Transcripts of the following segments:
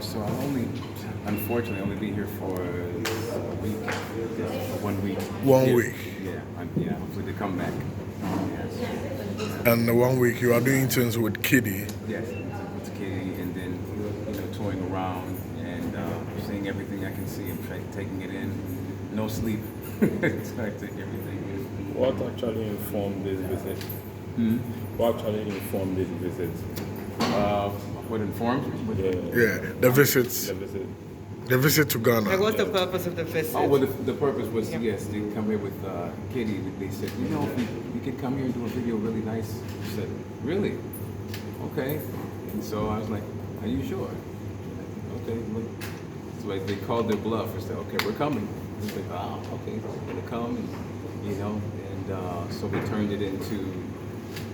So I'll unfortunately, only be here for a week, just 1 week. 1 week. Yeah, hopefully to come back. Yes. And the 1 week you are doing things with Kitty. Yes, with Kitty, and then touring around and seeing everything I can see and taking it in. No sleep. So I take everything in. What actually informed this visit? What actually informed this visit? What informed me? Yeah, the visits. The visit. The visit to Ghana. Like, what's the purpose of the visit? Oh, well, the purpose was, yes, to come here with Kitty. They said, you could come here and do a video really nice. I said, really? Okay. And so I was like, are you sure? Okay. Look. So they called their bluff and said, okay, we're coming. I was like, oh, okay, we're going to come. And so we turned it into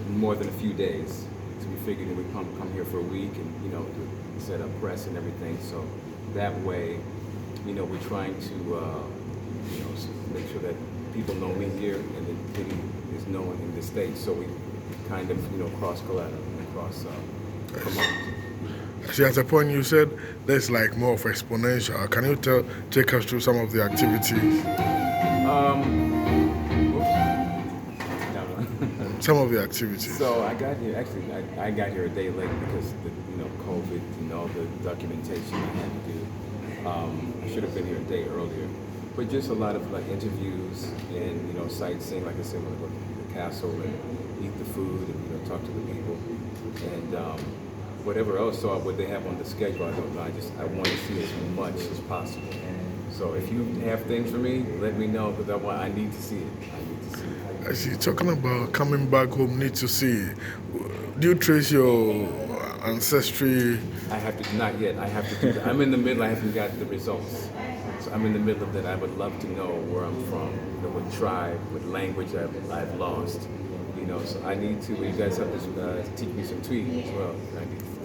more than a few days. So we figured that we'd come here for a week and, to set up press and everything. So that way, we're trying to, make sure that people know me here and that Kitty is known in the States. So we kind of, cross-collaterate and cross-promote. See, at a point you said there's like more of exponential. Can you take us through some of the activities? Some of the activities. So I got here, actually, I got here a day late because the, COVID and all the documentation I had to do. I should have been here a day earlier. But just a lot of like interviews and, sightseeing, like I said, when I go to the castle and eat the food and, talk to the people. And whatever else, so what they have on the schedule, I don't know. I want to see as much as possible. So if you have things for me, let me know because I need to see it. I see. Talking about coming back home, need to see. Do you trace your ancestry? I have to, not yet. I have to do that. I'm in the middle. I haven't got the results. So I'm in the middle of that. I would love to know where I'm from, what tribe, what language I've lost. So I need to. You guys have to teach me some tweet as well.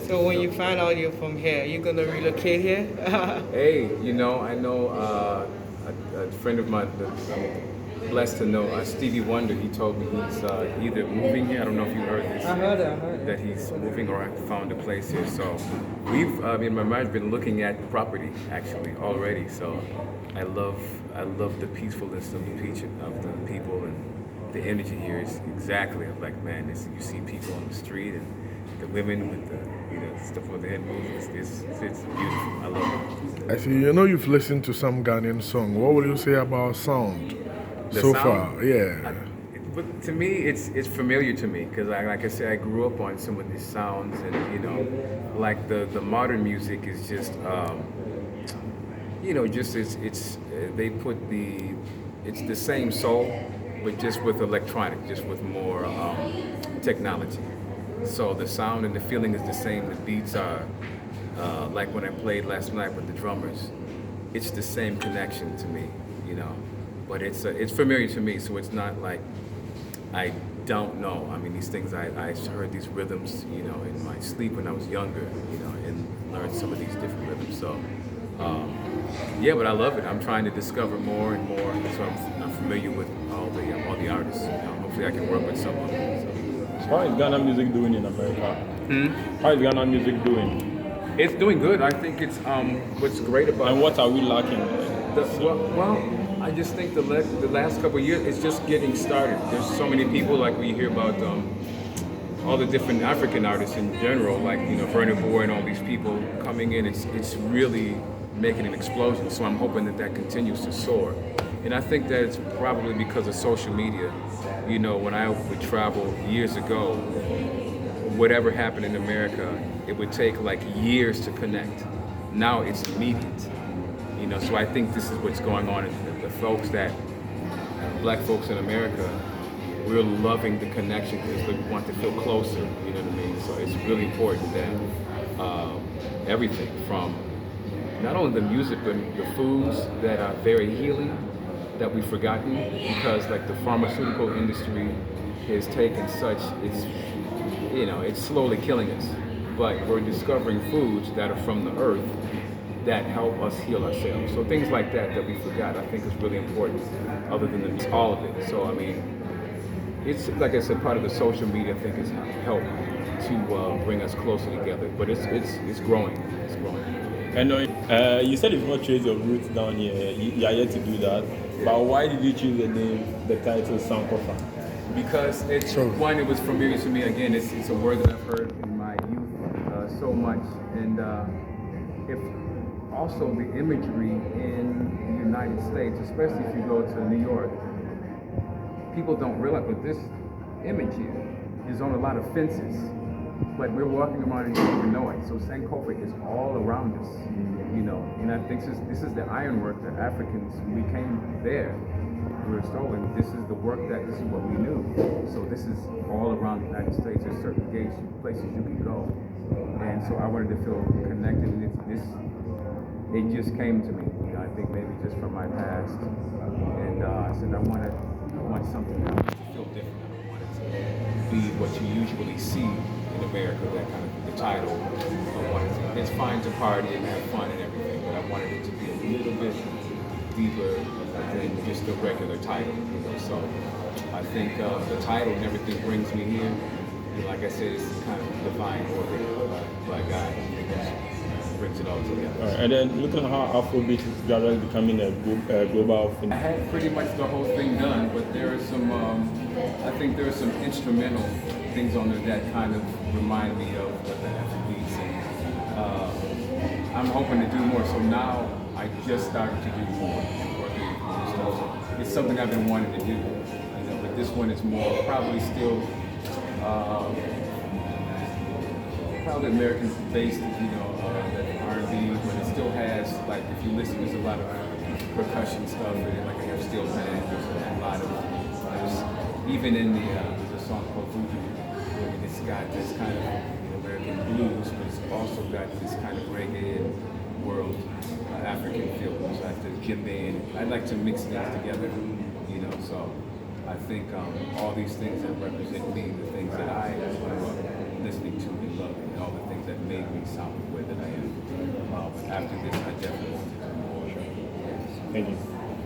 So when you find out you're from here, you're gonna relocate here? Hey, I know a friend of mine that I'm blessed to know, Stevie Wonder. He told me he's either moving here. I don't know if you heard this. I heard it. That he's moving or I found a place here. So we've, my marriage, been looking at property actually already. So I love the peacefulness of the people and the energy here is exactly. I'm like, man, you see people on the street and the women with the stuff on their head moves. It's beautiful. I love it. I see. You've listened to some Ghanaian song. What would you say about sound The so sound? far? Yeah. But to me, it's familiar to me because, like I said, I grew up on some of these sounds, and like the modern music is just, they put it's the same soul, but just with electronic, just with more technology. So the sound and the feeling is the same. The beats are like when I played last night with the drummers. It's the same connection to me, But it's familiar to me, so it's not like I don't know. I mean, these things I heard these rhythms, in my sleep when I was younger, and learned some of these different rhythms. So, but I love it. I'm trying to discover more and more, so I'm familiar with all the artists. Hopefully, I can work with someone. So. How is Ghana music doing in America? How is Ghana music doing? It's doing good. I think it's what's great about. And what are we lacking? I just think the last couple of years, it's just getting started. There's so many people, like we hear about all the different African artists in general, like Verna Boy and all these people coming in. It's really making an explosion. So I'm hoping that continues to soar. And I think that it's probably because of social media. When I would travel years ago, whatever happened in America, it would take like years to connect. Now it's immediate. So I think this is what's going on. The folks black folks in America, we're loving the connection because we want to feel closer, you know what I mean? So it's really important that everything from not only the music, but the foods that are very healing that we've forgotten because like the pharmaceutical industry has taken such, it's slowly killing us. But we're discovering foods that are from the earth that help us heal ourselves. So things like that we forgot, I think is really important, other than all of it. So I mean, it's like I said, part of the social media I think has helped to bring us closer together. But it's growing. It's growing. I know. You said you've not traced your roots down here. You are yet to do that. But why did you choose the title Sankofa? Because it's So- one, it was familiar to me. Again, it's a word that I've heard in my youth so much, and if also the imagery in the United States, especially if you go to New York, people don't realize, but this image here is on a lot of fences, but we're walking around and you don't even know it. So Sankofa is all around us, you know. And I think this is the ironwork that Africans, when we came there, we were stolen. This is the work this is what we knew. So this is all around the United States. There's certain gates, places you can go. And so I wanted to feel connected. And it just came to me. You know, I think maybe just from my past. And I said, I want something to feel different. I don't want it to be what you usually see in America, that kind of the title. It's fine to party and have fun and everything, but I wanted it to be a little bit deeper than just the regular title. You know? So I think the title and everything brings me here. And like I said, it's kind of divine order by God. Brings it all together. All right, and then looking at how Afrobeat is gradually becoming a global thing. I had pretty much the whole thing done, but there are some, I think there are some instrumental things on there that kind of remind me of the Afrobeats, and I'm hoping to do more. So now I just started to do more working on stuff. It's something I've been wanting to do, you know, but this one is more probably still probably American based, you know, R&B, but it still has, like, if you listen, there's a lot of percussion stuff in it, like I have steel band, there's a lot of, even in there's a song called Voodoo, it's got this kind of American blues, but it's also got this kind of reggae and world African feel, so I have to djembe in. I like to mix things together, you know, so I think all these things that represent me, the things that I grew up listening to and loving, and all the things that made me sound the way that I am. But after this, I definitely want to do more. Thank you.